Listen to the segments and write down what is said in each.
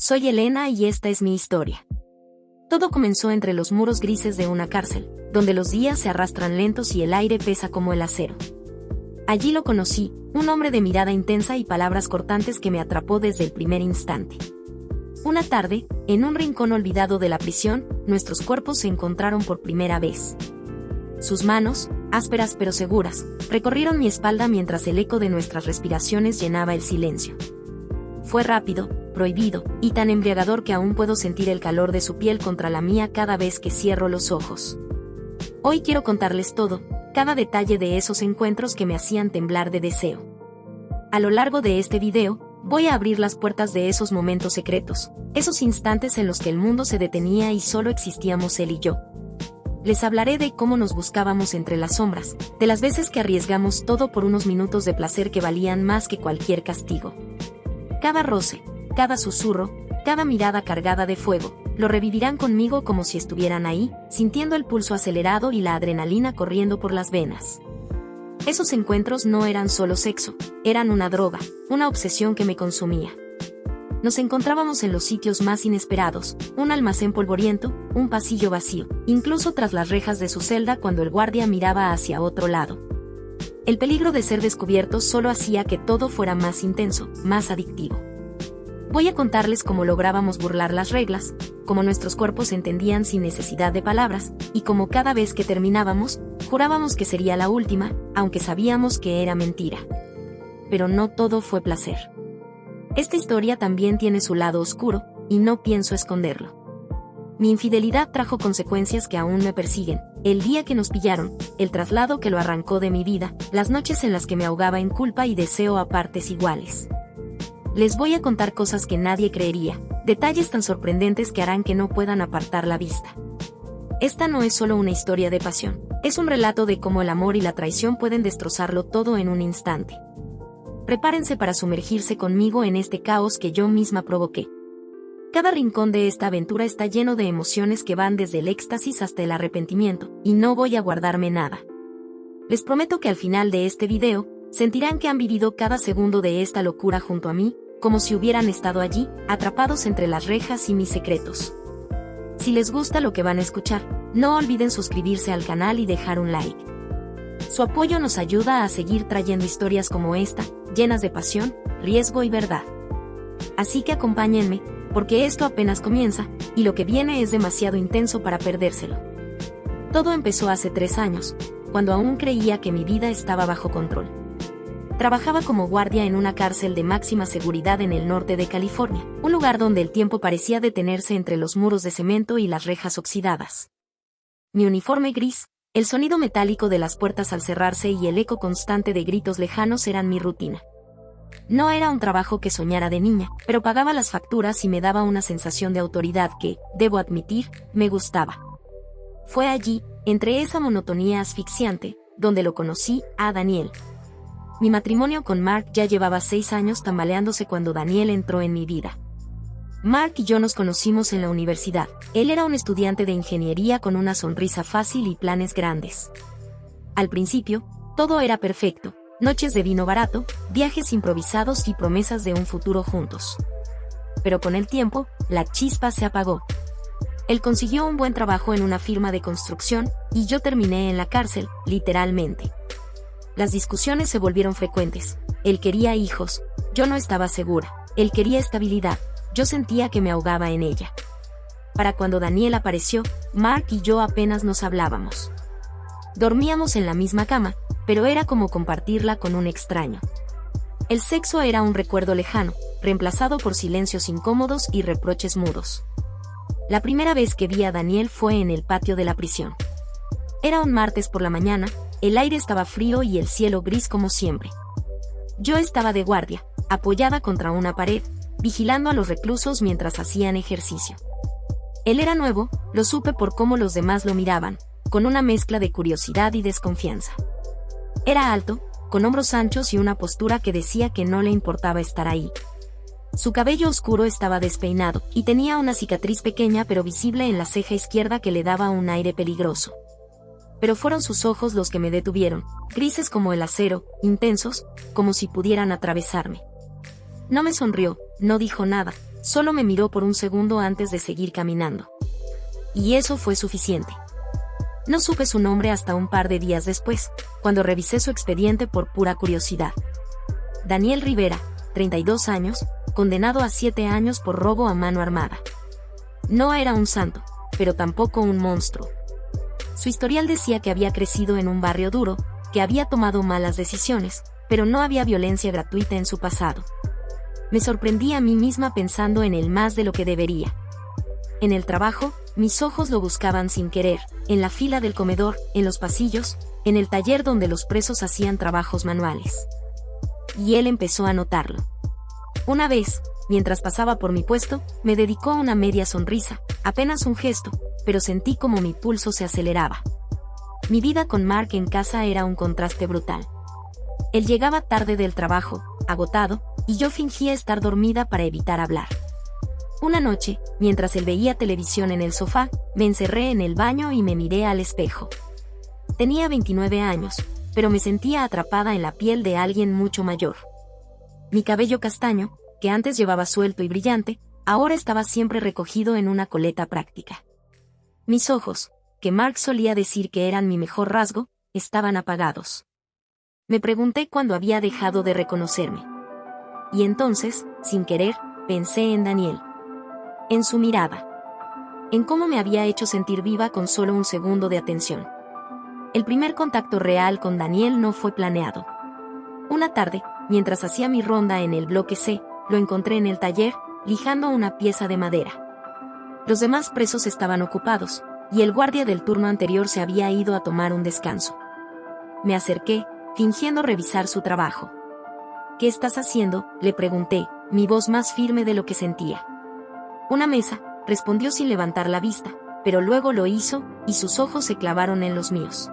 Soy Elena y esta es mi historia. Todo comenzó entre los muros grises de una cárcel, donde los días se arrastran lentos y el aire pesa como el acero. Allí lo conocí, un hombre de mirada intensa y palabras cortantes que me atrapó desde el primer instante. Una tarde, en un rincón olvidado de la prisión, nuestros cuerpos se encontraron por primera vez. Sus manos, ásperas pero seguras, recorrieron mi espalda mientras el eco de nuestras respiraciones llenaba el silencio. Fue rápido, prohibido, y tan embriagador que aún puedo sentir el calor de su piel contra la mía cada vez que cierro los ojos. Hoy quiero contarles todo, cada detalle de esos encuentros que me hacían temblar de deseo. A lo largo de este video, voy a abrir las puertas de esos momentos secretos, esos instantes en los que el mundo se detenía y solo existíamos él y yo. Les hablaré de cómo nos buscábamos entre las sombras, de las veces que arriesgamos todo por unos minutos de placer que valían más que cualquier castigo. Cada roce, cada susurro, cada mirada cargada de fuego, lo revivirán conmigo como si estuvieran ahí, sintiendo el pulso acelerado y la adrenalina corriendo por las venas. Esos encuentros no eran solo sexo, eran una droga, una obsesión que me consumía. Nos encontrábamos en los sitios más inesperados, un almacén polvoriento, un pasillo vacío, incluso tras las rejas de su celda cuando el guardia miraba hacia otro lado. El peligro de ser descubiertos solo hacía que todo fuera más intenso, más adictivo. Voy a contarles cómo lográbamos burlar las reglas, cómo nuestros cuerpos se entendían sin necesidad de palabras, y cómo cada vez que terminábamos, jurábamos que sería la última, aunque sabíamos que era mentira. Pero no todo fue placer. Esta historia también tiene su lado oscuro, y no pienso esconderlo. Mi infidelidad trajo consecuencias que aún me persiguen, el día que nos pillaron, el traslado que lo arrancó de mi vida, las noches en las que me ahogaba en culpa y deseo a partes iguales. Les voy a contar cosas que nadie creería, detalles tan sorprendentes que harán que no puedan apartar la vista. Esta no es solo una historia de pasión, es un relato de cómo el amor y la traición pueden destrozarlo todo en un instante. Prepárense para sumergirse conmigo en este caos que yo misma provoqué. Cada rincón de esta aventura está lleno de emociones que van desde el éxtasis hasta el arrepentimiento, y no voy a guardarme nada. Les prometo que al final de este video, sentirán que han vivido cada segundo de esta locura junto a mí, como si hubieran estado allí, atrapados entre las rejas y mis secretos. Si les gusta lo que van a escuchar, no olviden suscribirse al canal y dejar un like. Su apoyo nos ayuda a seguir trayendo historias como esta, llenas de pasión, riesgo y verdad. Así que acompáñenme, porque esto apenas comienza, y lo que viene es demasiado intenso para perdérselo. Todo empezó hace 3 años, cuando aún creía que mi vida estaba bajo control. Trabajaba como guardia en una cárcel de máxima seguridad en el norte de California, un lugar donde el tiempo parecía detenerse entre los muros de cemento y las rejas oxidadas. Mi uniforme gris, el sonido metálico de las puertas al cerrarse y el eco constante de gritos lejanos eran mi rutina. No era un trabajo que soñara de niña, pero pagaba las facturas y me daba una sensación de autoridad que, debo admitir, me gustaba. Fue allí, entre esa monotonía asfixiante, donde lo conocí a Daniel. Mi matrimonio con Mark ya llevaba 6 años tambaleándose cuando Daniel entró en mi vida. Mark y yo nos conocimos en la universidad. Él era un estudiante de ingeniería con una sonrisa fácil y planes grandes. Al principio, todo era perfecto, noches de vino barato, viajes improvisados y promesas de un futuro juntos. Pero con el tiempo, la chispa se apagó. Él consiguió un buen trabajo en una firma de construcción, y yo terminé en la cárcel, literalmente. Las discusiones se volvieron frecuentes. Él quería hijos, yo no estaba segura. Él quería estabilidad, yo sentía que me ahogaba en ella. Para cuando Daniel apareció, Mark y yo apenas nos hablábamos. Dormíamos en la misma cama, pero era como compartirla con un extraño. El sexo era un recuerdo lejano, reemplazado por silencios incómodos y reproches mudos. La primera vez que vi a Daniel fue en el patio de la prisión. Era un martes por la mañana, el aire estaba frío y el cielo gris como siempre. Yo estaba de guardia, apoyada contra una pared, vigilando a los reclusos mientras hacían ejercicio. Él era nuevo, lo supe por cómo los demás lo miraban, con una mezcla de curiosidad y desconfianza. Era alto, con hombros anchos y una postura que decía que no le importaba estar ahí. Su cabello oscuro estaba despeinado, y tenía una cicatriz pequeña pero visible en la ceja izquierda que le daba un aire peligroso. Pero fueron sus ojos los que me detuvieron, grises como el acero, intensos, como si pudieran atravesarme. No me sonrió, no dijo nada, Solo me miró por un segundo antes de seguir caminando. Y eso fue suficiente. No supe su nombre hasta un par de días después, cuando revisé su expediente por pura curiosidad. Daniel Rivera, 32 años, condenado a 7 años por robo a mano armada. No era un santo, pero tampoco un monstruo. Su historial decía que había crecido en un barrio duro, que había tomado malas decisiones, pero no había violencia gratuita en su pasado. Me sorprendí a mí misma pensando en él más de lo que debería. En el trabajo, mis ojos lo buscaban sin querer, en la fila del comedor, en los pasillos, en el taller donde los presos hacían trabajos manuales. Y él empezó a notarlo. Una vez, mientras pasaba por mi puesto, me dedicó una media sonrisa, apenas un gesto, pero sentí como mi pulso se aceleraba. Mi vida con Mark en casa era un contraste brutal. Él llegaba tarde del trabajo, agotado, y yo fingía estar dormida para evitar hablar. Una noche, mientras él veía televisión en el sofá, me encerré en el baño y me miré al espejo. Tenía 29 años, pero me sentía atrapada en la piel de alguien mucho mayor. Mi cabello castaño, que antes llevaba suelto y brillante, ahora estaba siempre recogido en una coleta práctica. Mis ojos, que Mark solía decir que eran mi mejor rasgo, estaban apagados. Me pregunté cuándo había dejado de reconocerme. Y entonces, sin querer, pensé en Daniel. En su mirada. En cómo me había hecho sentir viva con solo un segundo de atención. El primer contacto real con Daniel no fue planeado. Una tarde, mientras hacía mi ronda en el bloque C, lo encontré en el taller, lijando una pieza de madera. Los demás presos estaban ocupados, y el guardia del turno anterior se había ido a tomar un descanso. Me acerqué, fingiendo revisar su trabajo. «¿Qué estás haciendo?», le pregunté, mi voz más firme de lo que sentía. «Una mesa», respondió sin levantar la vista, pero luego lo hizo, y sus ojos se clavaron en los míos.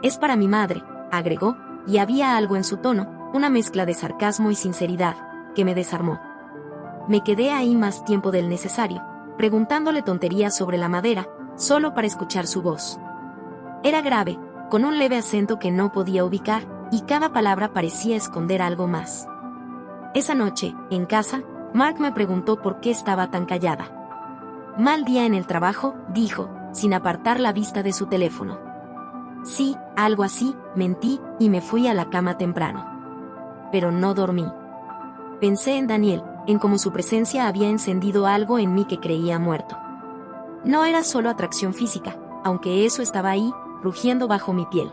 «Es para mi madre», agregó, y había algo en su tono, una mezcla de sarcasmo y sinceridad, que me desarmó. Me quedé ahí más tiempo del necesario, preguntándole tonterías sobre la madera, solo para escuchar su voz. Era grave, con un leve acento que no podía ubicar, y cada palabra parecía esconder algo más. Esa noche, en casa, Mark me preguntó por qué estaba tan callada. «Mal día en el trabajo», dijo, sin apartar la vista de su teléfono. «Sí, algo así», mentí, y me fui a la cama temprano. Pero no dormí. Pensé en Daniel, en cómo su presencia había encendido algo en mí que creía muerto. No era solo atracción física, aunque eso estaba ahí, rugiendo bajo mi piel.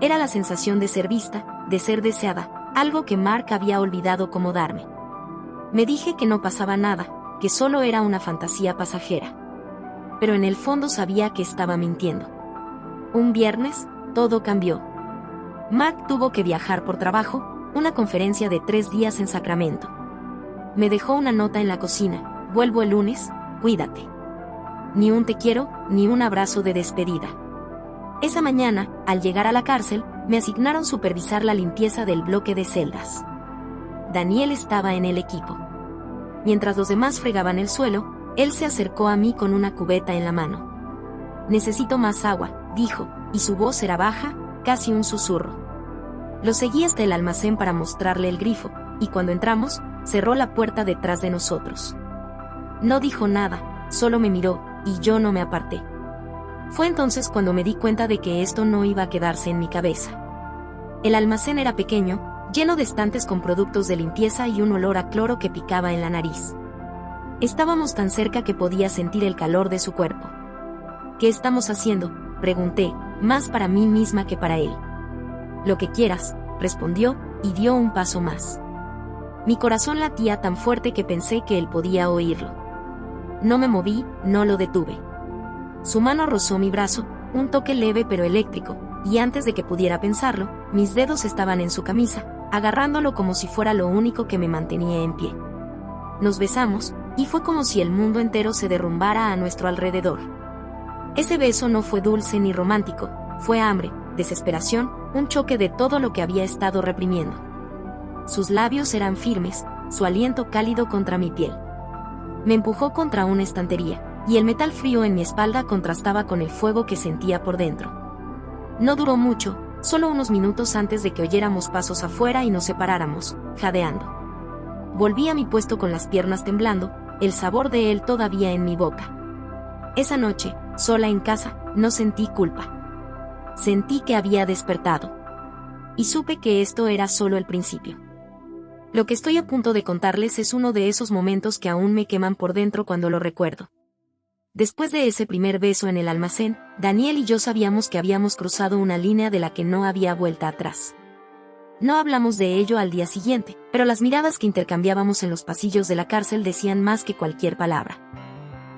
Era la sensación de ser vista, de ser deseada, algo que Mark había olvidado cómo darme. Me dije que no pasaba nada, que solo era una fantasía pasajera. Pero en el fondo sabía que estaba mintiendo. Un viernes, todo cambió. Mark tuvo que viajar por trabajo, una conferencia de 3 días en Sacramento. Me dejó una nota en la cocina: «Vuelvo el lunes, cuídate». Ni un te quiero, ni un abrazo de despedida. Esa mañana, al llegar a la cárcel, me asignaron supervisar la limpieza del bloque de celdas. Daniel estaba en el equipo. Mientras los demás fregaban el suelo, él se acercó a mí con una cubeta en la mano. «Necesito más agua», dijo, y su voz era baja, casi un susurro. Lo seguí hasta el almacén para mostrarle el grifo, y cuando entramos, cerró la puerta detrás de nosotros. No dijo nada, solo me miró, y yo no me aparté. Fue entonces cuando me di cuenta de que esto no iba a quedarse en mi cabeza. El almacén era pequeño, lleno de estantes con productos de limpieza y un olor a cloro que picaba en la nariz. Estábamos tan cerca que podía sentir el calor de su cuerpo. «¿Qué estamos haciendo?», pregunté, más para mí misma que para él. «Lo que quieras», respondió, y dio un paso más. Mi corazón latía tan fuerte que pensé que él podía oírlo. No me moví, no lo detuve. Su mano rozó mi brazo, un toque leve pero eléctrico, y antes de que pudiera pensarlo, mis dedos estaban en su camisa, agarrándolo como si fuera lo único que me mantenía en pie. Nos besamos, y fue como si el mundo entero se derrumbara a nuestro alrededor. Ese beso no fue dulce ni romántico, fue hambre, desesperación, un choque de todo lo que había estado reprimiendo. Sus labios eran firmes, su aliento cálido contra mi piel. Me empujó contra una estantería, y el metal frío en mi espalda contrastaba con el fuego que sentía por dentro. No duró mucho, solo unos minutos antes de que oyéramos pasos afuera y nos separáramos, jadeando. Volví a mi puesto con las piernas temblando, el sabor de él todavía en mi boca. Esa noche, sola en casa, no sentí culpa. Sentí que había despertado. Y supe que esto era solo el principio. Lo que estoy a punto de contarles es uno de esos momentos que aún me queman por dentro cuando lo recuerdo. Después de ese primer beso en el almacén, Daniel y yo sabíamos que habíamos cruzado una línea de la que no había vuelta atrás. No hablamos de ello al día siguiente, pero las miradas que intercambiábamos en los pasillos de la cárcel decían más que cualquier palabra.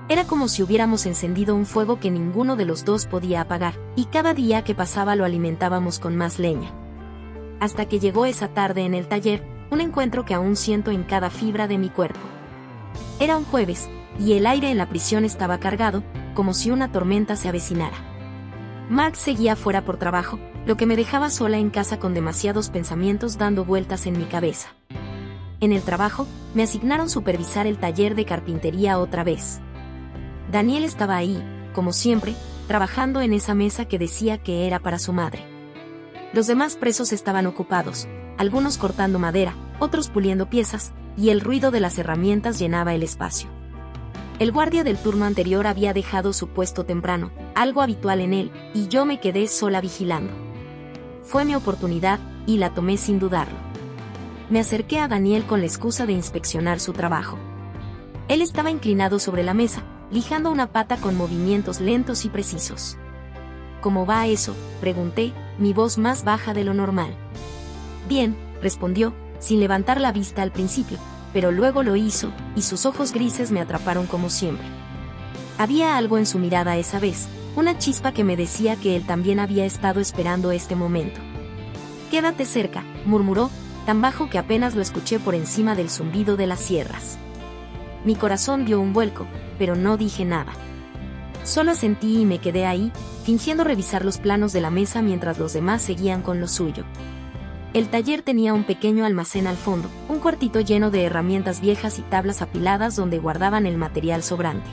Era como si hubiéramos encendido un fuego que ninguno de los dos podía apagar, y cada día que pasaba lo alimentábamos con más leña. Hasta que llegó esa tarde en el taller, un encuentro que aún siento en cada fibra de mi cuerpo. Era un jueves, y el aire en la prisión estaba cargado, como si una tormenta se avecinara. Mark seguía fuera por trabajo, lo que me dejaba sola en casa con demasiados pensamientos dando vueltas en mi cabeza. En el trabajo, me asignaron supervisar el taller de carpintería otra vez. Daniel estaba ahí, como siempre, trabajando en esa mesa que decía que era para su madre. Los demás presos estaban ocupados, algunos cortando madera, otros puliendo piezas, y el ruido de las herramientas llenaba el espacio. El guardia del turno anterior había dejado su puesto temprano, algo habitual en él, y yo me quedé sola vigilando. Fue mi oportunidad, y la tomé sin dudarlo. Me acerqué a Daniel con la excusa de inspeccionar su trabajo. Él estaba inclinado sobre la mesa, lijando una pata con movimientos lentos y precisos. ¿Cómo va eso?, pregunté, mi voz más baja de lo normal. Bien, respondió, sin levantar la vista al principio, pero luego lo hizo, y sus ojos grises me atraparon como siempre. Había algo en su mirada esa vez, una chispa que me decía que él también había estado esperando este momento. «Quédate cerca», murmuró, tan bajo que apenas lo escuché por encima del zumbido de las sierras. Mi corazón dio un vuelco, pero no dije nada. Solo asentí y me quedé ahí, fingiendo revisar los planos de la mesa mientras los demás seguían con lo suyo. El taller tenía un pequeño almacén al fondo, un cuartito lleno de herramientas viejas y tablas apiladas donde guardaban el material sobrante.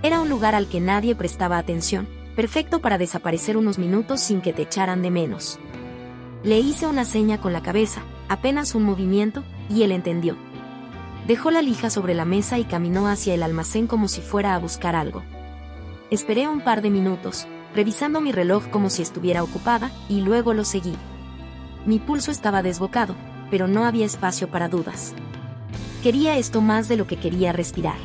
Era un lugar al que nadie prestaba atención, perfecto para desaparecer unos minutos sin que te echaran de menos. Le hice una seña con la cabeza, apenas un movimiento, y él entendió. Dejó la lija sobre la mesa y caminó hacia el almacén como si fuera a buscar algo. Esperé un par de minutos, revisando mi reloj como si estuviera ocupada, y luego lo seguí. Mi pulso estaba desbocado, pero no había espacio para dudas. Quería esto más de lo que quería respirar.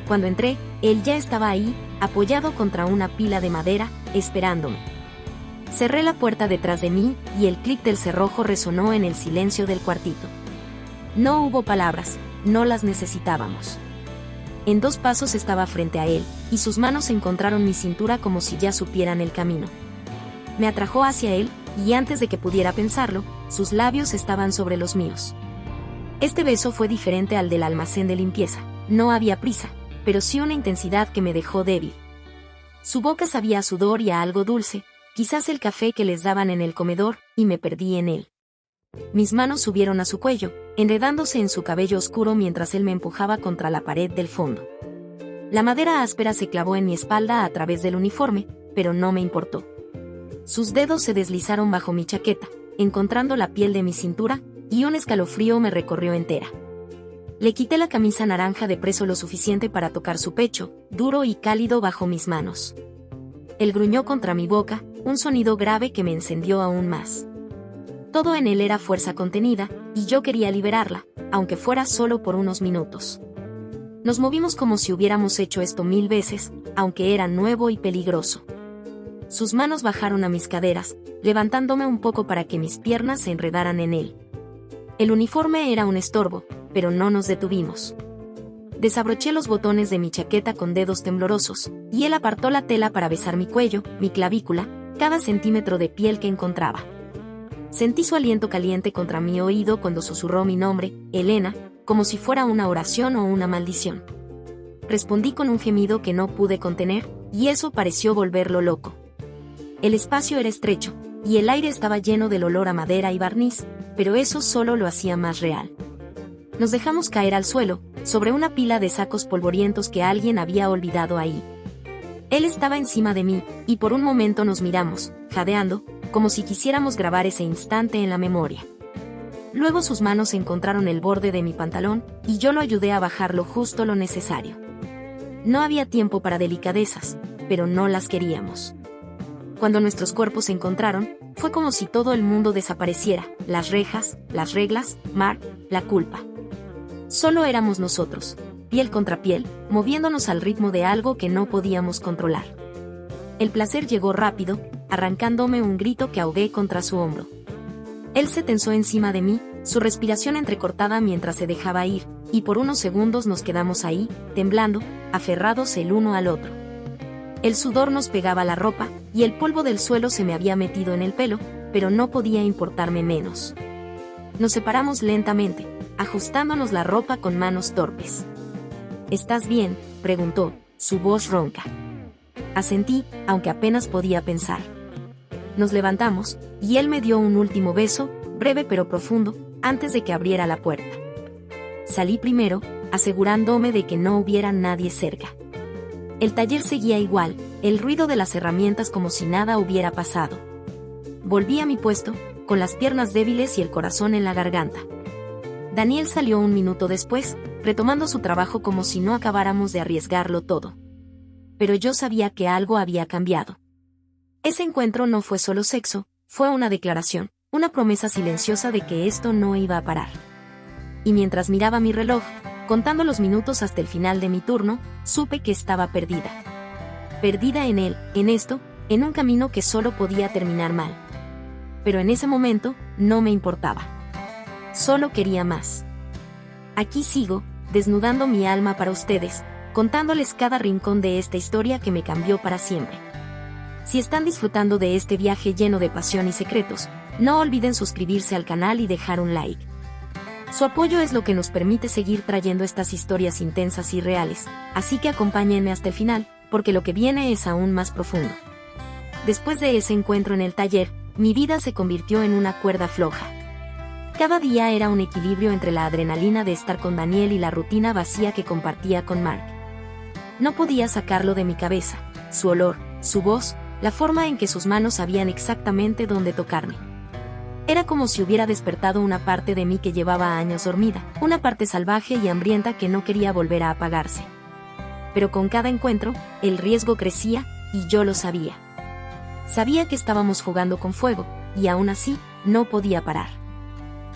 Cuando entré, él ya estaba ahí, apoyado contra una pila de madera, esperándome. Cerré la puerta detrás de mí, y el clic del cerrojo resonó en el silencio del cuartito. No hubo palabras, no las necesitábamos. En 2 pasos estaba frente a él, y sus manos encontraron mi cintura como si ya supieran el camino. Me atrajo hacia él, y antes de que pudiera pensarlo, sus labios estaban sobre los míos. Este beso fue diferente al del almacén de limpieza. No había prisa, pero sí una intensidad que me dejó débil. Su boca sabía a sudor y a algo dulce, quizás el café que les daban en el comedor, y me perdí en él. Mis manos subieron a su cuello, enredándose en su cabello oscuro mientras él me empujaba contra la pared del fondo. La madera áspera se clavó en mi espalda a través del uniforme, pero no me importó. Sus dedos se deslizaron bajo mi chaqueta, encontrando la piel de mi cintura, y un escalofrío me recorrió entera. Le quité la camisa naranja de preso lo suficiente para tocar su pecho, duro y cálido bajo mis manos. Él gruñó contra mi boca, un sonido grave que me encendió aún más. Todo en él era fuerza contenida, y yo quería liberarla, aunque fuera solo por unos minutos. Nos movimos como si hubiéramos hecho esto 1000 veces, aunque era nuevo y peligroso. Sus manos bajaron a mis caderas, levantándome un poco para que mis piernas se enredaran en él. El uniforme era un estorbo, pero no nos detuvimos. Desabroché los botones de mi chaqueta con dedos temblorosos, y él apartó la tela para besar mi cuello, mi clavícula, cada centímetro de piel que encontraba. Sentí su aliento caliente contra mi oído cuando susurró mi nombre, Elena, como si fuera una oración o una maldición. Respondí con un gemido que no pude contener, y eso pareció volverlo loco. El espacio era estrecho, y el aire estaba lleno del olor a madera y barniz, pero eso solo lo hacía más real. Nos dejamos caer al suelo, sobre una pila de sacos polvorientos que alguien había olvidado ahí. Él estaba encima de mí, y por un momento nos miramos, jadeando, como si quisiéramos grabar ese instante en la memoria. Luego sus manos encontraron el borde de mi pantalón, y yo lo ayudé a bajarlo justo lo necesario. No había tiempo para delicadezas, pero no las queríamos. Cuando nuestros cuerpos se encontraron, fue como si todo el mundo desapareciera, las rejas, las reglas, Mark, la culpa. Solo éramos nosotros, piel contra piel, moviéndonos al ritmo de algo que no podíamos controlar. El placer llegó rápido, arrancándome un grito que ahogué contra su hombro. Él se tensó encima de mí, su respiración entrecortada mientras se dejaba ir, y por unos segundos nos quedamos ahí, temblando, aferrados el uno al otro. El sudor nos pegaba a la ropa, y el polvo del suelo se me había metido en el pelo, pero no podía importarme menos. Nos separamos lentamente, ajustándonos la ropa con manos torpes. ¿Estás bien?, preguntó, su voz ronca. Asentí, aunque apenas podía pensar. Nos levantamos, y él me dio un último beso, breve pero profundo, antes de que abriera la puerta. Salí primero, asegurándome de que no hubiera nadie cerca. El taller seguía igual, el ruido de las herramientas como si nada hubiera pasado. Volví a mi puesto, con las piernas débiles y el corazón en la garganta. Daniel salió un minuto después, retomando su trabajo como si no acabáramos de arriesgarlo todo. Pero yo sabía que algo había cambiado. Ese encuentro no fue solo sexo, fue una declaración, una promesa silenciosa de que esto no iba a parar. Y mientras miraba mi reloj, contando los minutos hasta el final de mi turno, supe que estaba perdida. Perdida en él, en esto, en un camino que solo podía terminar mal. Pero en ese momento, no me importaba. Solo quería más. Aquí sigo, desnudando mi alma para ustedes, contándoles cada rincón de esta historia que me cambió para siempre. Si están disfrutando de este viaje lleno de pasión y secretos, no olviden suscribirse al canal y dejar un like. Su apoyo es lo que nos permite seguir trayendo estas historias intensas y reales, así que acompáñenme hasta el final, porque lo que viene es aún más profundo. Después de ese encuentro en el taller, mi vida se convirtió en una cuerda floja. Cada día era un equilibrio entre la adrenalina de estar con Daniel y la rutina vacía que compartía con Mark. No podía sacarlo de mi cabeza, su olor, su voz, la forma en que sus manos sabían exactamente dónde tocarme. Era como si hubiera despertado una parte de mí que llevaba años dormida, una parte salvaje y hambrienta que no quería volver a apagarse. Pero con cada encuentro, el riesgo crecía, y yo lo sabía. Sabía que estábamos jugando con fuego, y aún así, no podía parar.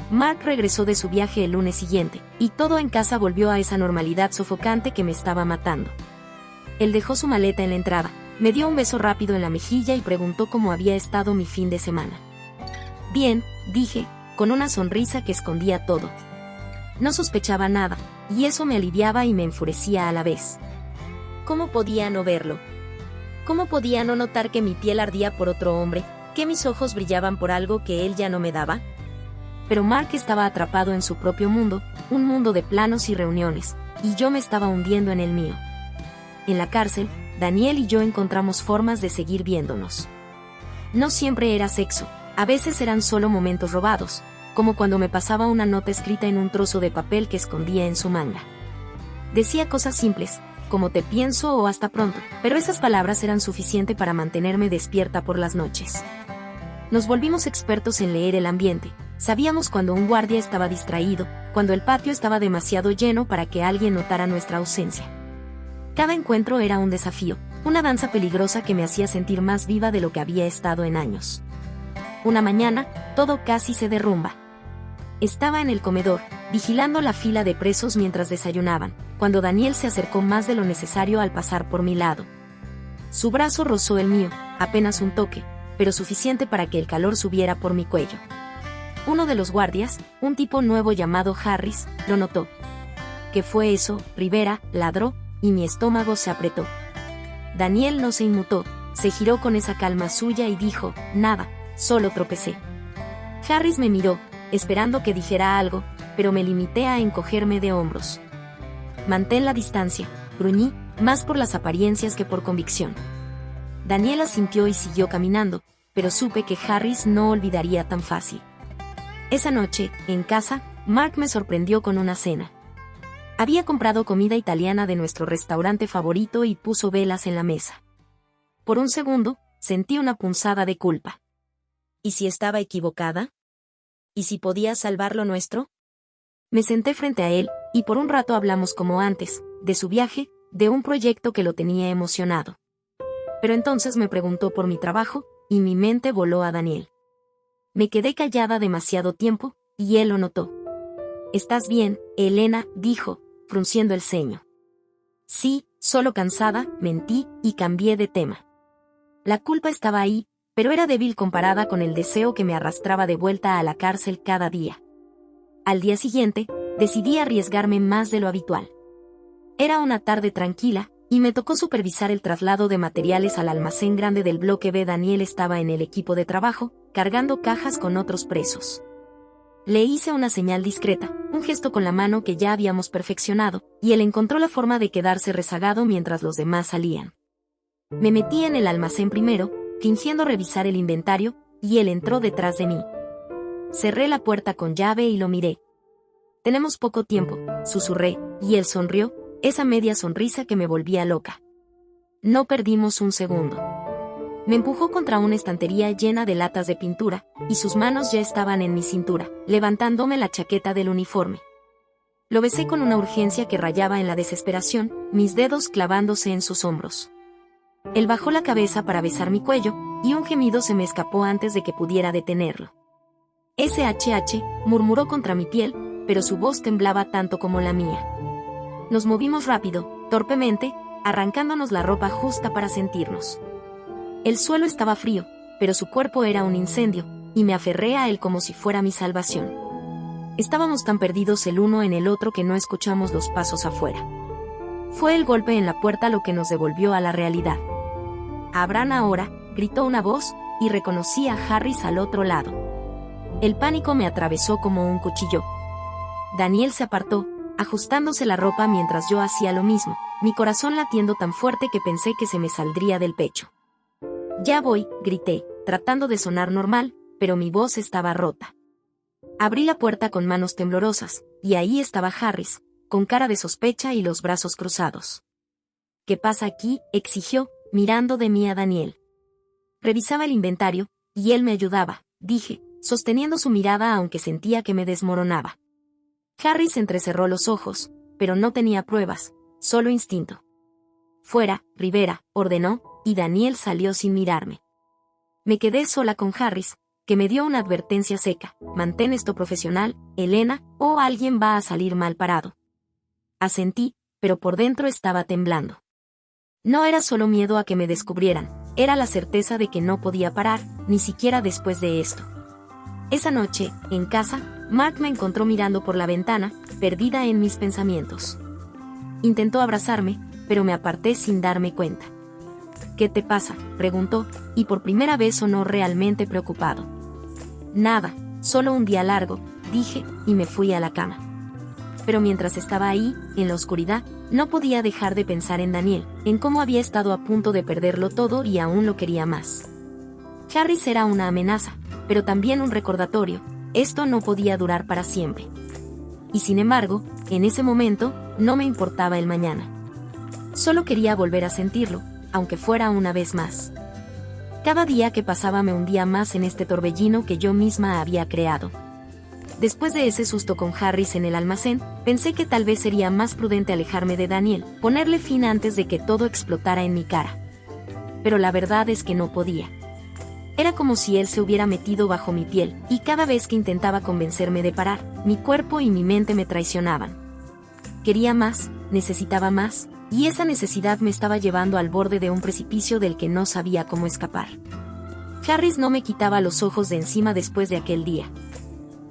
Mark regresó de su viaje el lunes siguiente, y todo en casa volvió a esa normalidad sofocante que me estaba matando. Él dejó su maleta en la entrada, me dio un beso rápido en la mejilla y preguntó cómo había estado mi fin de semana. Bien, dije, con una sonrisa que escondía todo. No sospechaba nada, y eso me aliviaba y me enfurecía a la vez. ¿Cómo podía no verlo? ¿Cómo podía no notar que mi piel ardía por otro hombre, que mis ojos brillaban por algo que él ya no me daba? Pero Mark estaba atrapado en su propio mundo, un mundo de planos y reuniones, y yo me estaba hundiendo en el mío. En la cárcel, Daniel y yo encontramos formas de seguir viéndonos. No siempre era sexo, a veces eran solo momentos robados, como cuando me pasaba una nota escrita en un trozo de papel que escondía en su manga. Decía cosas simples, como te pienso o hasta pronto, pero esas palabras eran suficientes para mantenerme despierta por las noches. Nos volvimos expertos en leer el ambiente, sabíamos cuando un guardia estaba distraído, cuando el patio estaba demasiado lleno para que alguien notara nuestra ausencia. Cada encuentro era un desafío, una danza peligrosa que me hacía sentir más viva de lo que había estado en años. Una mañana, todo casi se derrumba. Estaba en el comedor, vigilando la fila de presos mientras desayunaban, cuando Daniel se acercó más de lo necesario al pasar por mi lado. Su brazo rozó el mío, apenas un toque, pero suficiente para que el calor subiera por mi cuello. Uno de los guardias, un tipo nuevo llamado Harris, lo notó. ¿Qué fue eso, Rivera?, ladró, y mi estómago se apretó. Daniel no se inmutó, se giró con esa calma suya y dijo, nada, solo tropecé. Harris me miró, esperando que dijera algo, pero me limité a encogerme de hombros. Mantén la distancia, gruñí, más por las apariencias que por convicción. Daniel asintió y siguió caminando, pero supe que Harris no olvidaría tan fácil. Esa noche, en casa, Mark me sorprendió con una cena. Había comprado comida italiana de nuestro restaurante favorito y puso velas en la mesa. Por un segundo, sentí una punzada de culpa. ¿Y si estaba equivocada? ¿Y si podía salvar lo nuestro? Me senté frente a él, y por un rato hablamos como antes, de su viaje, de un proyecto que lo tenía emocionado. Pero entonces me preguntó por mi trabajo, y mi mente voló a Daniel. Me quedé callada demasiado tiempo, y él lo notó. «¿Estás bien, Elena?», dijo, frunciendo el ceño. «Sí, solo cansada», mentí, y cambié de tema. La culpa estaba ahí, pero era débil comparada con el deseo que me arrastraba de vuelta a la cárcel cada día. Al día siguiente, decidí arriesgarme más de lo habitual. Era una tarde tranquila, y me tocó supervisar el traslado de materiales al almacén grande del bloque B. Daniel estaba en el equipo de trabajo, cargando cajas con otros presos. Le hice una señal discreta, un gesto con la mano que ya habíamos perfeccionado, y él encontró la forma de quedarse rezagado mientras los demás salían. Me metí en el almacén primero, fingiendo revisar el inventario, y él entró detrás de mí. Cerré la puerta con llave y lo miré. «Tenemos poco tiempo», susurré, y él sonrió, esa media sonrisa que me volvía loca. No perdimos un segundo. Me empujó contra una estantería llena de latas de pintura, y sus manos ya estaban en mi cintura, levantándome la chaqueta del uniforme. Lo besé con una urgencia que rayaba en la desesperación, mis dedos clavándose en sus hombros. Él bajó la cabeza para besar mi cuello, y un gemido se me escapó antes de que pudiera detenerlo. «SHH», murmuró contra mi piel, pero su voz temblaba tanto como la mía. Nos movimos rápido, torpemente, arrancándonos la ropa justa para sentirnos. El suelo estaba frío, pero su cuerpo era un incendio, y me aferré a él como si fuera mi salvación. Estábamos tan perdidos el uno en el otro que no escuchamos los pasos afuera. Fue el golpe en la puerta lo que nos devolvió a la realidad. «¿Abran ahora?», gritó una voz, y reconocí a Harris al otro lado. El pánico me atravesó como un cuchillo. Daniel se apartó, ajustándose la ropa mientras yo hacía lo mismo, mi corazón latiendo tan fuerte que pensé que se me saldría del pecho. «Ya voy», grité, tratando de sonar normal, pero mi voz estaba rota. Abrí la puerta con manos temblorosas, y ahí estaba Harris, con cara de sospecha y los brazos cruzados. «¿Qué pasa aquí?», exigió, mirando de mí a Daniel. Revisaba el inventario, y él me ayudaba, dije, sosteniendo su mirada aunque sentía que me desmoronaba. Harris entrecerró los ojos, pero no tenía pruebas, solo instinto. «Fuera, Rivera», ordenó, y Daniel salió sin mirarme. Me quedé sola con Harris, que me dio una advertencia seca: «Mantén esto profesional, Elena, o alguien va a salir mal parado». Asentí, pero por dentro estaba temblando. No era solo miedo a que me descubrieran, era la certeza de que no podía parar, ni siquiera después de esto. Esa noche, en casa, Mark me encontró mirando por la ventana, perdida en mis pensamientos. Intentó abrazarme, pero me aparté sin darme cuenta. «¿Qué te pasa?», preguntó, y por primera vez sonó realmente preocupado. «Nada, solo un día largo», dije, y me fui a la cama. Pero mientras estaba ahí, en la oscuridad, no podía dejar de pensar en Daniel, en cómo había estado a punto de perderlo todo y aún lo quería más. Harris era una amenaza, pero también un recordatorio: esto no podía durar para siempre. Y sin embargo, en ese momento, no me importaba el mañana. Solo quería volver a sentirlo, aunque fuera una vez más. Cada día que pasaba me hundía más en este torbellino que yo misma había creado. Después de ese susto con Harris en el almacén, pensé que tal vez sería más prudente alejarme de Daniel, ponerle fin antes de que todo explotara en mi cara. Pero la verdad es que no podía. Era como si él se hubiera metido bajo mi piel, y cada vez que intentaba convencerme de parar, mi cuerpo y mi mente me traicionaban. Quería más, necesitaba más, y esa necesidad me estaba llevando al borde de un precipicio del que no sabía cómo escapar. Harris no me quitaba los ojos de encima después de aquel día.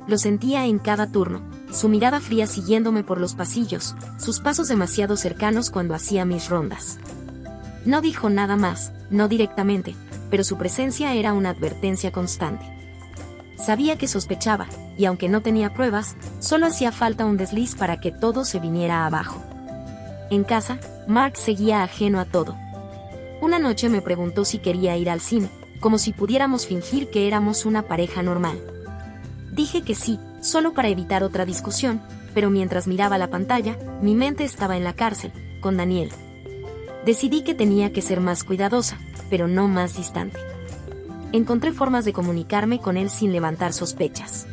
Lo sentía en cada turno, su mirada fría siguiéndome por los pasillos, sus pasos demasiado cercanos cuando hacía mis rondas. No dijo nada más, no directamente, pero su presencia era una advertencia constante. Sabía que sospechaba, y aunque no tenía pruebas, solo hacía falta un desliz para que todo se viniera abajo. En casa, Mark seguía ajeno a todo. Una noche me preguntó si quería ir al cine, como si pudiéramos fingir que éramos una pareja normal. Dije que sí, solo para evitar otra discusión, pero mientras miraba la pantalla, mi mente estaba en la cárcel, con Daniel. Decidí que tenía que ser más cuidadosa, pero no más distante. Encontré formas de comunicarme con él sin levantar sospechas.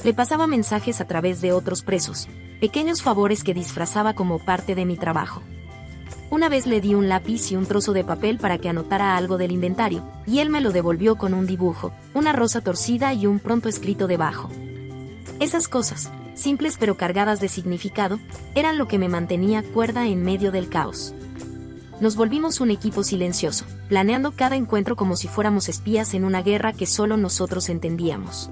Le pasaba mensajes a través de otros presos, pequeños favores que disfrazaba como parte de mi trabajo. Una vez le di un lápiz y un trozo de papel para que anotara algo del inventario, y él me lo devolvió con un dibujo, una rosa torcida y un pronto escrito debajo. Esas cosas, simples pero cargadas de significado, eran lo que me mantenía cuerda en medio del caos. Nos volvimos un equipo silencioso, planeando cada encuentro como si fuéramos espías en una guerra que solo nosotros entendíamos.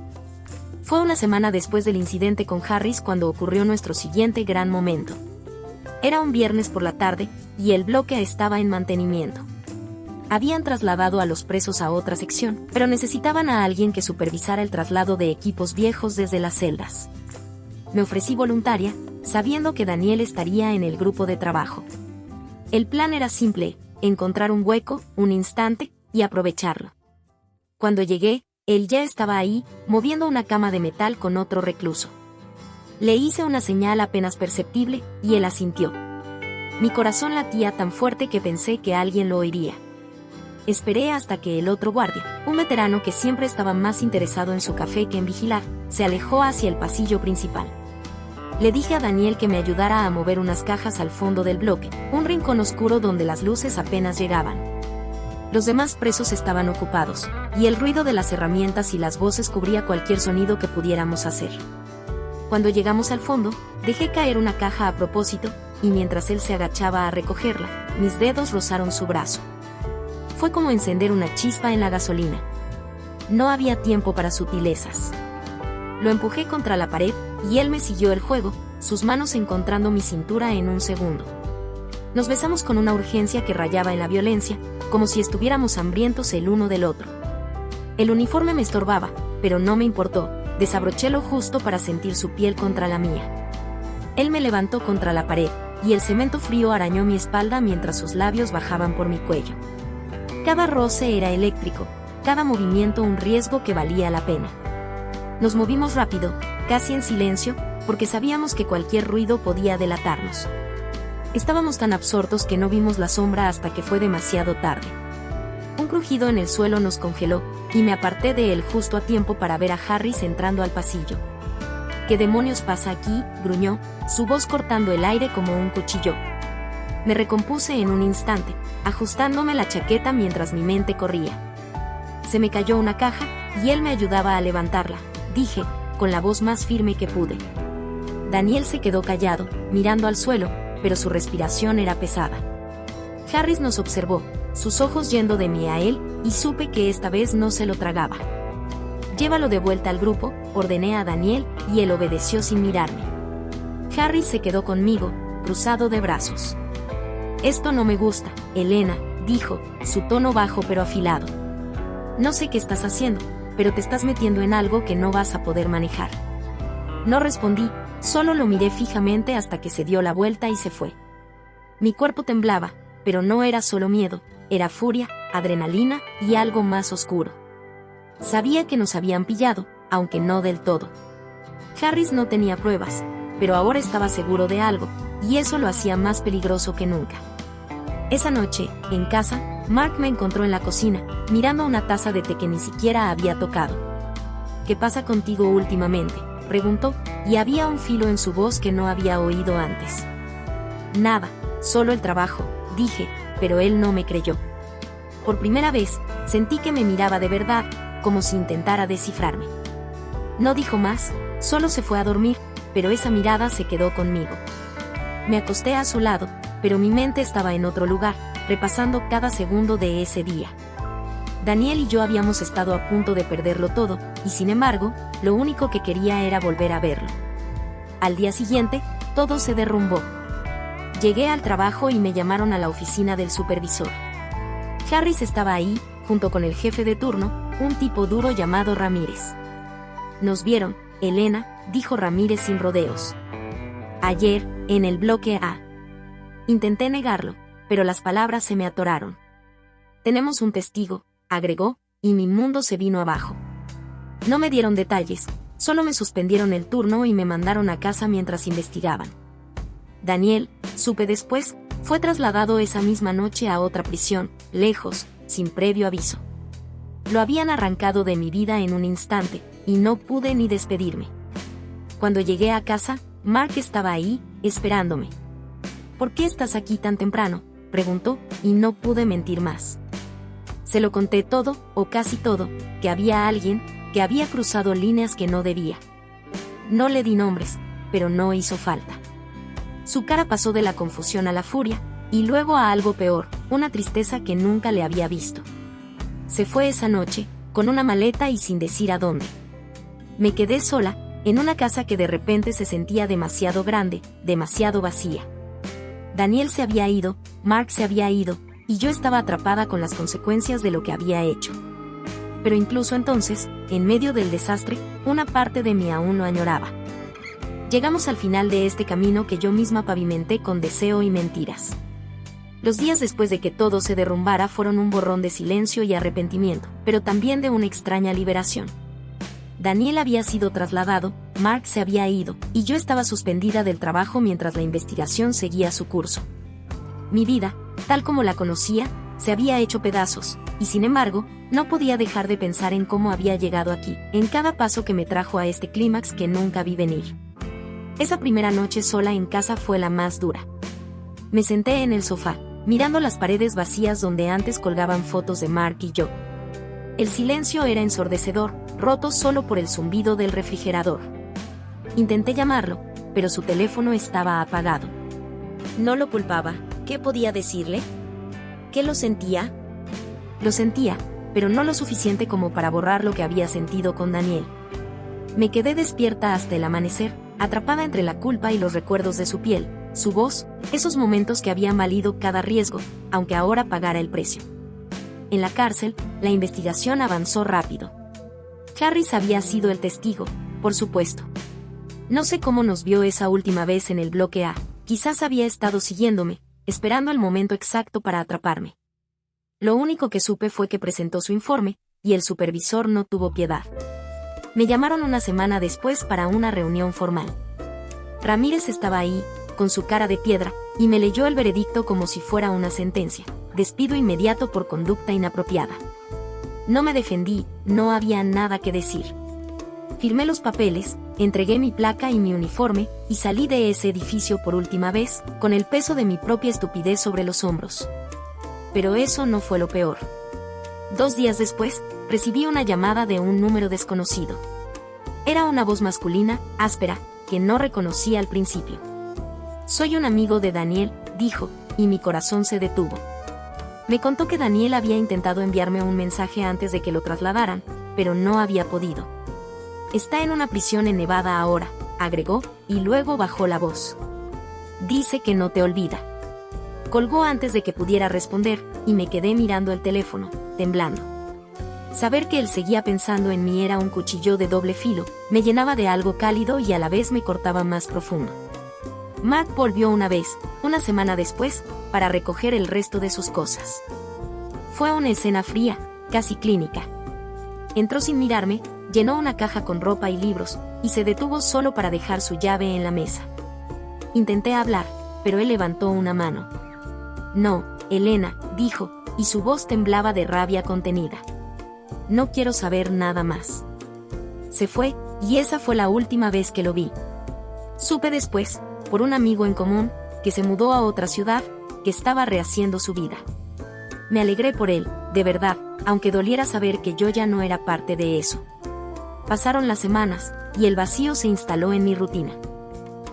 Fue una semana después del incidente con Harris cuando ocurrió nuestro siguiente gran momento. Era un viernes por la tarde, y el bloque estaba en mantenimiento. Habían trasladado a los presos a otra sección, pero necesitaban a alguien que supervisara el traslado de equipos viejos desde las celdas. Me ofrecí voluntaria, sabiendo que Daniel estaría en el grupo de trabajo. El plan era simple: encontrar un hueco, un instante, y aprovecharlo. Cuando llegué, él ya estaba ahí, moviendo una cama de metal con otro recluso. Le hice una señal apenas perceptible, y él asintió. Mi corazón latía tan fuerte que pensé que alguien lo oiría. Esperé hasta que el otro guardia, un veterano que siempre estaba más interesado en su café que en vigilar, se alejó hacia el pasillo principal. Le dije a Daniel que me ayudara a mover unas cajas al fondo del bloque, un rincón oscuro donde las luces apenas llegaban. Los demás presos estaban ocupados, y el ruido de las herramientas y las voces cubría cualquier sonido que pudiéramos hacer. Cuando llegamos al fondo, dejé caer una caja a propósito, y mientras él se agachaba a recogerla, mis dedos rozaron su brazo. Fue como encender una chispa en la gasolina. No había tiempo para sutilezas. Lo empujé contra la pared, y él me siguió el juego, sus manos encontrando mi cintura en un segundo. Nos besamos con una urgencia que rayaba en la violencia, como si estuviéramos hambrientos el uno del otro. El uniforme me estorbaba, pero no me importó, desabroché lo justo para sentir su piel contra la mía. Él me levantó contra la pared, y el cemento frío arañó mi espalda mientras sus labios bajaban por mi cuello. Cada roce era eléctrico, cada movimiento un riesgo que valía la pena. Nos movimos rápido, casi en silencio, porque sabíamos que cualquier ruido podía delatarnos. Estábamos tan absortos que no vimos la sombra hasta que fue demasiado tarde. Un crujido en el suelo nos congeló, y me aparté de él justo a tiempo para ver a Harris entrando al pasillo. ¿Qué demonios pasa aquí?, gruñó, su voz cortando el aire como un cuchillo. Me recompuse en un instante, ajustándome la chaqueta mientras mi mente corría. Se me cayó una caja, y él me ayudaba a levantarla, dije, con la voz más firme que pude. Daniel se quedó callado, mirando al suelo, pero su respiración era pesada. Harris nos observó, sus ojos yendo de mí a él, y supe que esta vez no se lo tragaba. Llévalo de vuelta al grupo, ordené a Daniel, y él obedeció sin mirarme. Harris se quedó conmigo, cruzado de brazos. Esto no me gusta, Elena, dijo, su tono bajo pero afilado. No sé qué estás haciendo, pero te estás metiendo en algo que no vas a poder manejar. No respondí, solo lo miré fijamente hasta que se dio la vuelta y se fue. Mi cuerpo temblaba, pero no era solo miedo, era furia, adrenalina y algo más oscuro. Sabía que nos habían pillado, aunque no del todo. Harris no tenía pruebas, pero ahora estaba seguro de algo, y eso lo hacía más peligroso que nunca. Esa noche, en casa, Mark me encontró en la cocina, mirando una taza de té que ni siquiera había tocado. ¿Qué pasa contigo últimamente?, preguntó, y había un filo en su voz que no había oído antes. Nada, solo el trabajo, dije, pero él no me creyó. Por primera vez, sentí que me miraba de verdad, como si intentara descifrarme. No dijo más, solo se fue a dormir, pero esa mirada se quedó conmigo. Me acosté a su lado, pero mi mente estaba en otro lugar, repasando cada segundo de ese día. Daniel y yo habíamos estado a punto de perderlo todo, y sin embargo, lo único que quería era volver a verlo. Al día siguiente, todo se derrumbó. Llegué al trabajo y me llamaron a la oficina del supervisor. Harris estaba ahí, junto con el jefe de turno, un tipo duro llamado Ramírez. Nos vieron, Elena, dijo Ramírez sin rodeos. Ayer, en el bloque A. Intenté negarlo, pero las palabras se me atoraron. Tenemos un testigo, agregó, y mi mundo se vino abajo. No me dieron detalles, solo me suspendieron el turno y me mandaron a casa mientras investigaban. Daniel, supe después, fue trasladado esa misma noche a otra prisión, lejos, sin previo aviso. Lo habían arrancado de mi vida en un instante, y no pude ni despedirme. Cuando llegué a casa, Mark estaba ahí, esperándome. ¿Por qué estás aquí tan temprano?, preguntó, y no pude mentir más. Se lo conté todo, o casi todo, que había alguien que había cruzado líneas que no debía. No le di nombres, pero no hizo falta. Su cara pasó de la confusión a la furia, y luego a algo peor, una tristeza que nunca le había visto. Se fue esa noche, con una maleta y sin decir a dónde. Me quedé sola, en una casa que de repente se sentía demasiado grande, demasiado vacía. Daniel se había ido, Mark se había ido, y yo estaba atrapada con las consecuencias de lo que había hecho. Pero incluso entonces, en medio del desastre, una parte de mí aún lo añoraba. Llegamos al final de este camino que yo misma pavimenté con deseo y mentiras. Los días después de que todo se derrumbara fueron un borrón de silencio y arrepentimiento, pero también de una extraña liberación. Daniel había sido trasladado, Mark se había ido, y yo estaba suspendida del trabajo mientras la investigación seguía su curso. Mi vida, tal como la conocía, se había hecho pedazos, y sin embargo, no podía dejar de pensar en cómo había llegado aquí, en cada paso que me trajo a este clímax que nunca vi venir. Esa primera noche sola en casa fue la más dura. Me senté en el sofá, mirando las paredes vacías donde antes colgaban fotos de Mark y yo. El silencio era ensordecedor, roto solo por el zumbido del refrigerador. Intenté llamarlo, pero su teléfono estaba apagado. No lo culpaba. ¿Qué podía decirle? ¿Qué lo sentía? Lo sentía, pero no lo suficiente como para borrar lo que había sentido con Daniel. Me quedé despierta hasta el amanecer, atrapada entre la culpa y los recuerdos de su piel, su voz, esos momentos que habían valido cada riesgo, aunque ahora pagara el precio. En la cárcel, la investigación avanzó rápido. Harris había sido el testigo, por supuesto. No sé cómo nos vio esa última vez en el bloque A, quizás había estado siguiéndome, esperando el momento exacto para atraparme. Lo único que supe fue que presentó su informe, y el supervisor no tuvo piedad. Me llamaron una semana después para una reunión formal. Ramírez estaba ahí, con su cara de piedra, y me leyó el veredicto como si fuera una sentencia: despido inmediato por conducta inapropiada. No me defendí, no había nada que decir. Firmé los papeles, entregué mi placa y mi uniforme, y salí de ese edificio por última vez, con el peso de mi propia estupidez sobre los hombros. Pero eso no fue lo peor. 2 días después, recibí una llamada de un número desconocido. Era una voz masculina, áspera, que no reconocí al principio. «Soy un amigo de Daniel», dijo, y mi corazón se detuvo. Me contó que Daniel había intentado enviarme un mensaje antes de que lo trasladaran, pero no había podido. «Está en una prisión en Nevada ahora», agregó, y luego bajó la voz. «Dice que no te olvida». Colgó antes de que pudiera responder, y me quedé mirando el teléfono, temblando. Saber que él seguía pensando en mí era un cuchillo de doble filo, me llenaba de algo cálido y a la vez me cortaba más profundo. Mark volvió una semana después, para recoger el resto de sus cosas. Fue una escena fría, casi clínica. Entró sin mirarme, llenó una caja con ropa y libros, y se detuvo solo para dejar su llave en la mesa. Intenté hablar, pero él levantó una mano. «No, Elena», dijo, y su voz temblaba de rabia contenida. «No quiero saber nada más». Se fue, y esa fue la última vez que lo vi. Supe después, por un amigo en común, que se mudó a otra ciudad, que estaba rehaciendo su vida. Me alegré por él, de verdad, aunque doliera saber que yo ya no era parte de eso. Pasaron las semanas, y el vacío se instaló en mi rutina.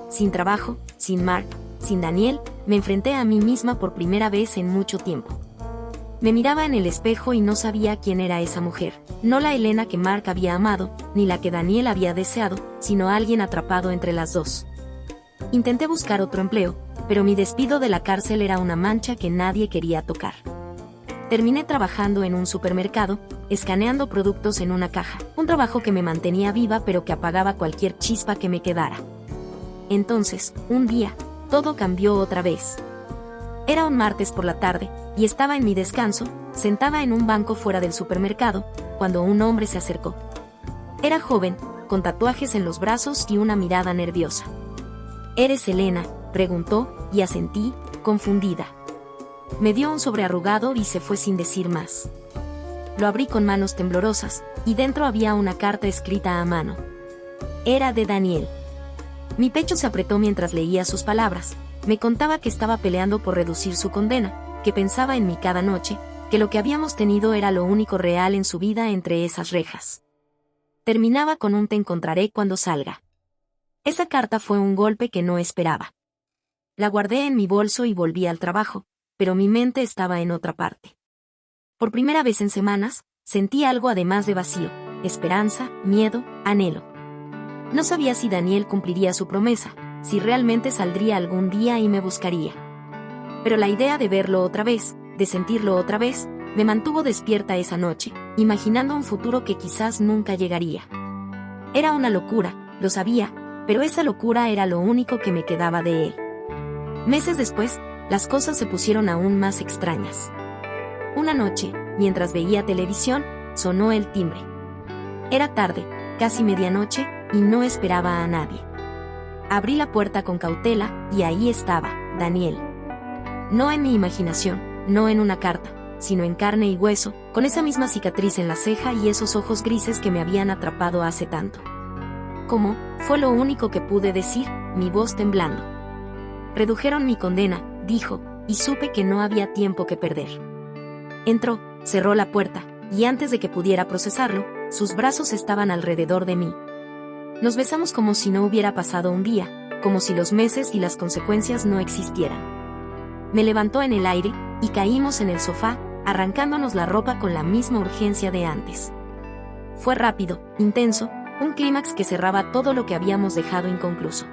Sin trabajo, sin Mark, sin Daniel, me enfrenté a mí misma por primera vez en mucho tiempo. Me miraba en el espejo y no sabía quién era esa mujer, no la Elena que Mark había amado, ni la que Daniel había deseado, sino alguien atrapado entre las dos. Intenté buscar otro empleo, pero mi despido de la cárcel era una mancha que nadie quería tocar. Terminé trabajando en un supermercado, escaneando productos en una caja, un trabajo que me mantenía viva pero que apagaba cualquier chispa que me quedara. Entonces, un día, todo cambió otra vez. Era un martes por la tarde, y estaba en mi descanso, sentada en un banco fuera del supermercado, cuando un hombre se acercó. Era joven, con tatuajes en los brazos y una mirada nerviosa. «¿Eres Elena?», preguntó, y asentí, confundida. Me dio un sobre arrugado y se fue sin decir más. Lo abrí con manos temblorosas, y dentro había una carta escrita a mano. Era de Daniel. Mi pecho se apretó mientras leía sus palabras. Me contaba que estaba peleando por reducir su condena, que pensaba en mí cada noche, que lo que habíamos tenido era lo único real en su vida entre esas rejas. Terminaba con un te encontraré cuando salga. Esa carta fue un golpe que no esperaba. La guardé en mi bolso y volví al trabajo, pero mi mente estaba en otra parte. Por primera vez en semanas, sentí algo además de vacío, esperanza, miedo, anhelo. No sabía si Daniel cumpliría su promesa, si realmente saldría algún día y me buscaría. Pero la idea de verlo otra vez, de sentirlo otra vez, me mantuvo despierta esa noche, imaginando un futuro que quizás nunca llegaría. Era una locura, lo sabía, pero esa locura era lo único que me quedaba de él. Meses después, las cosas se pusieron aún más extrañas. Una noche, mientras veía televisión, sonó el timbre. Era tarde, casi medianoche, y no esperaba a nadie. Abrí la puerta con cautela, y ahí estaba, Daniel. No en mi imaginación, no en una carta, sino en carne y hueso, con esa misma cicatriz en la ceja y esos ojos grises que me habían atrapado hace tanto. ¿Cómo? Fue lo único que pude decir, mi voz temblando. Redujeron mi condena, dijo, y supe que no había tiempo que perder. Entró, cerró la puerta, y antes de que pudiera procesarlo, sus brazos estaban alrededor de mí. Nos besamos como si no hubiera pasado un día, como si los meses y las consecuencias no existieran. Me levantó en el aire, y caímos en el sofá, arrancándonos la ropa con la misma urgencia de antes. Fue rápido, intenso, un clímax que cerraba todo lo que habíamos dejado inconcluso.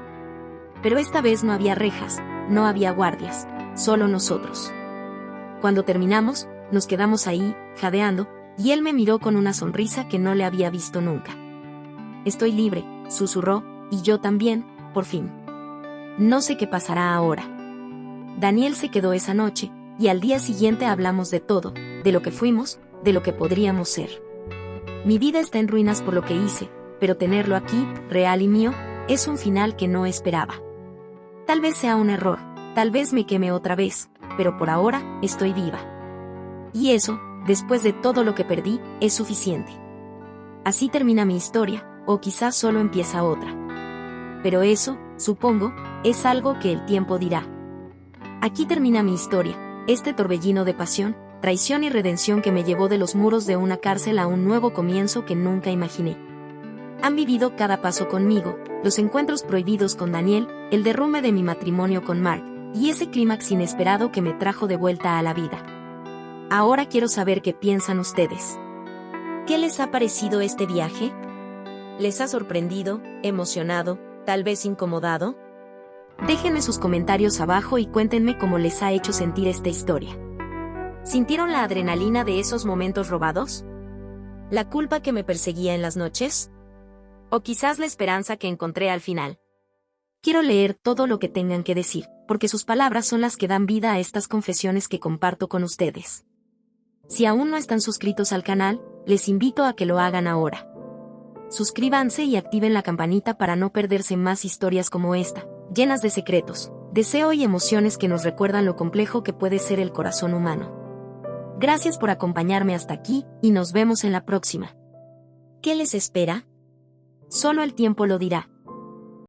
Pero esta vez no había rejas, no había guardias, solo nosotros. Cuando terminamos, nos quedamos ahí, jadeando, y él me miró con una sonrisa que no le había visto nunca. Estoy libre, susurró, y yo también, por fin. No sé qué pasará ahora. Daniel se quedó esa noche, y al día siguiente hablamos de todo, de lo que fuimos, de lo que podríamos ser. Mi vida está en ruinas por lo que hice, pero tenerlo aquí, real y mío, es un final que no esperaba. Tal vez sea un error, tal vez me queme otra vez, pero por ahora, estoy viva. Y eso, después de todo lo que perdí, es suficiente. Así termina mi historia, o quizás solo empieza otra. Pero eso, supongo, es algo que el tiempo dirá. Aquí termina mi historia, este torbellino de pasión, traición y redención que me llevó de los muros de una cárcel a un nuevo comienzo que nunca imaginé. Han vivido cada paso conmigo, los encuentros prohibidos con Daniel, el derrumbe de mi matrimonio con Mark, y ese clímax inesperado que me trajo de vuelta a la vida. Ahora quiero saber qué piensan ustedes. ¿Qué les ha parecido este viaje? ¿Les ha sorprendido, emocionado, tal vez incomodado? Déjenme sus comentarios abajo y cuéntenme cómo les ha hecho sentir esta historia. ¿Sintieron la adrenalina de esos momentos robados? ¿La culpa que me perseguía en las noches? ¿O quizás la esperanza que encontré al final? Quiero leer todo lo que tengan que decir, porque sus palabras son las que dan vida a estas confesiones que comparto con ustedes. Si aún no están suscritos al canal, les invito a que lo hagan ahora. Suscríbanse y activen la campanita para no perderse más historias como esta, llenas de secretos, deseo y emociones que nos recuerdan lo complejo que puede ser el corazón humano. Gracias por acompañarme hasta aquí, y nos vemos en la próxima. ¿Qué les espera? Solo el tiempo lo dirá.